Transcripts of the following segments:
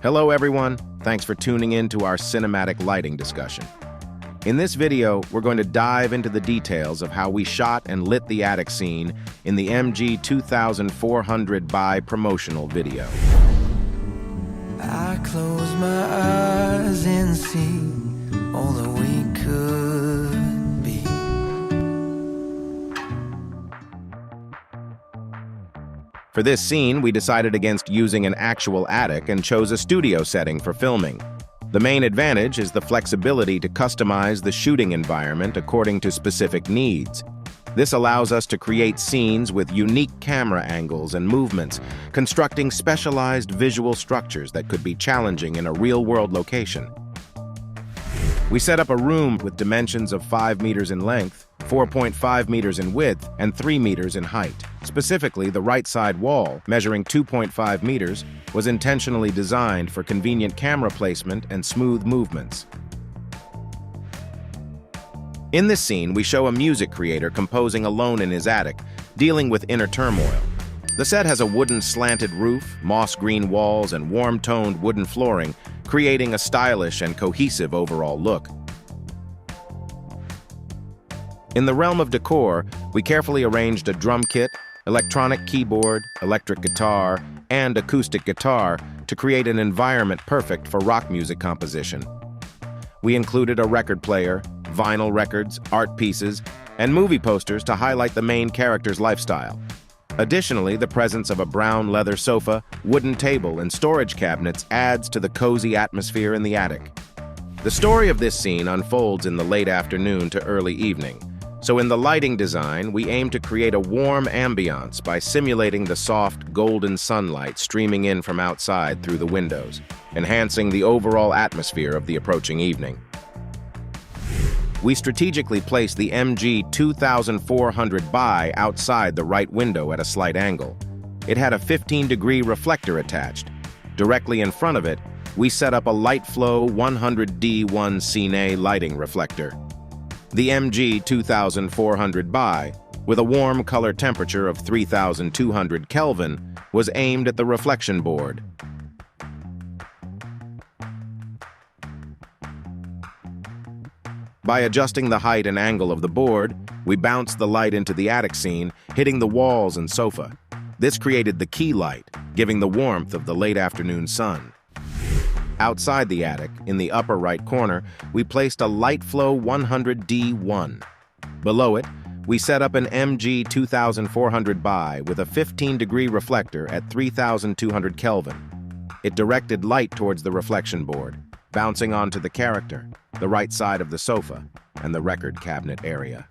Hello everyone, thanks for tuning in to our cinematic lighting discussion. In this video, we're going to dive into the details of how we shot and lit the attic scene in the MG2400Bi promotional video. I close my eyes and see all that we could be. For this scene, we decided against using an actual attic and chose a studio setting for filming. The main advantage is the flexibility to customize the shooting environment according to specific needs. This allows us to create scenes with unique camera angles and movements, constructing specialized visual structures that could be challenging in a real-world location. We set up a room with dimensions of 5 meters in length, 4.5 meters in width, and 3 meters in height. Specifically, the right side wall, measuring 2.5 meters, was intentionally designed for convenient camera placement and smooth movements. In this scene, we show a music creator composing alone in his attic, dealing with inner turmoil. The set has a wooden slanted roof, moss-green walls, and warm-toned wooden flooring, creating a stylish and cohesive overall look. In the realm of decor, we carefully arranged a drum kit, electronic keyboard, electric guitar, and acoustic guitar to create an environment perfect for rock music composition. We included a record player, vinyl records, art pieces, and movie posters to highlight the main character's lifestyle. Additionally, the presence of a brown leather sofa, wooden table, and storage cabinets adds to the cozy atmosphere in the attic. The story of this scene unfolds in the late afternoon to early evening. So in the lighting design, we aim to create a warm ambiance by simulating the soft, golden sunlight streaming in from outside through the windows, enhancing the overall atmosphere of the approaching evening. We strategically placed the MG2400Bi outside the right window at a slight angle. It had a 15-degree reflector attached. Directly in front of it, we set up a LightFlow 100D1 Cine lighting reflector. The MG2400Bi, with a warm color temperature of 3,200 Kelvin, was aimed at the reflection board. By adjusting the height and angle of the board, we bounced the light into the attic scene, hitting the walls and sofa. This created the key light, giving the warmth of the late afternoon sun. Outside the attic, in the upper right corner, we placed a LightFlow 100D1. Below it, we set up an MG2400Bi with a 15-degree reflector at 3,200 Kelvin. It directed light towards the reflection board, bouncing onto the character, the right side of the sofa, and the record cabinet area.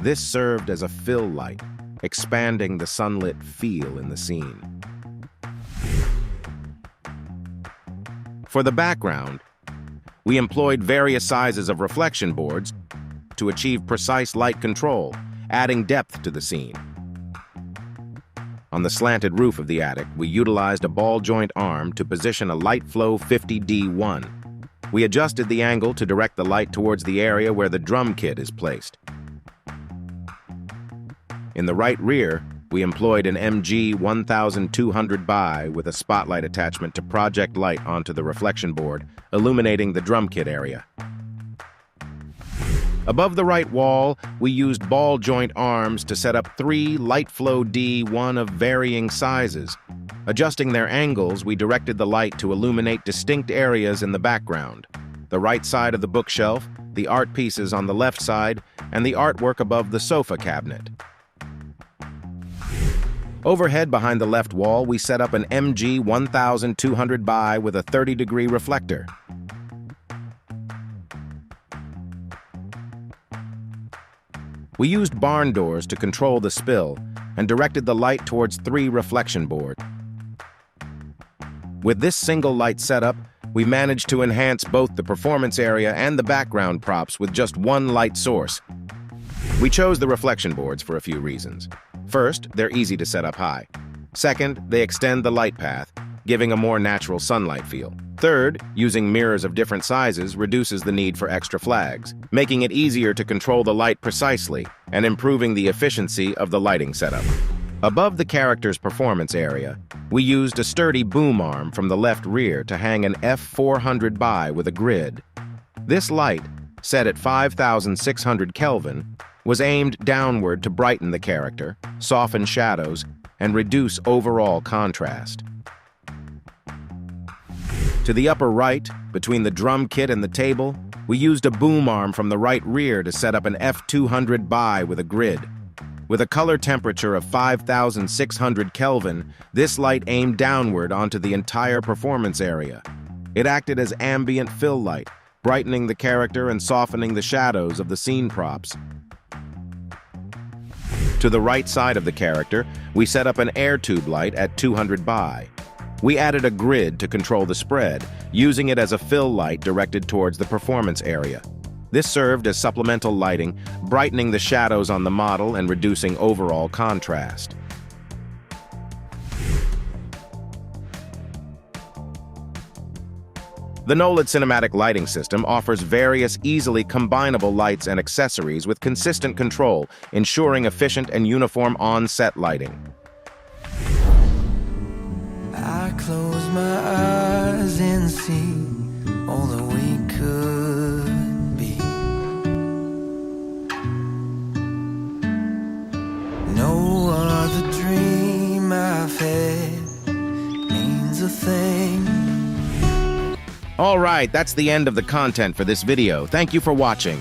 This served as a fill light, expanding the sunlit feel in the scene. For the background, we employed various sizes of reflection boards to achieve precise light control, adding depth to the scene. On the slanted roof of the attic, we utilized a ball joint arm to position a LightFlow 50D1. We adjusted the angle to direct the light towards the area where the drum kit is placed. In the right rear, we employed an MG1200Bi with a spotlight attachment to project light onto the reflection board, illuminating the drum kit area. Above the right wall, we used ball joint arms to set up 3 LightFlow D1 of varying sizes. Adjusting their angles, we directed the light to illuminate distinct areas in the background: the right side of the bookshelf, the art pieces on the left side, and the artwork above the sofa cabinet. Overhead behind the left wall, we set up an MG1200Bi with a 30-degree reflector. We used barn doors to control the spill and directed the light towards 3 reflection boards. With this single light setup, we managed to enhance both the performance area and the background props with just one light source. We chose the reflection boards for a few reasons. First, they're easy to set up high. Second, they extend the light path, giving a more natural sunlight feel. Third, using mirrors of different sizes reduces the need for extra flags, making it easier to control the light precisely and improving the efficiency of the lighting setup. Above the character's performance area, we used a sturdy boom arm from the left rear to hang an F400Bi with a grid. This light, set at 5,600 Kelvin, was aimed downward to brighten the character, soften shadows, and reduce overall contrast. To the upper right, between the drum kit and the table, we used a boom arm from the right rear to set up an F200Bi with a grid. With a color temperature of 5,600 Kelvin, this light aimed downward onto the entire performance area. It acted as ambient fill light, brightening the character and softening the shadows of the scene props. To the right side of the character, we set up an air tube light at 200 Bi. We added a grid to control the spread, using it as a fill light directed towards the performance area. This served as supplemental lighting, brightening the shadows on the model and reducing overall contrast. The Sunlit cinematic lighting system offers various easily combinable lights and accessories with consistent control, ensuring efficient and uniform on-set lighting. I close my eyes and see all that we could be. No other dream I've had means a thing. All right, that's the end of the content for this video. Thank you for watching.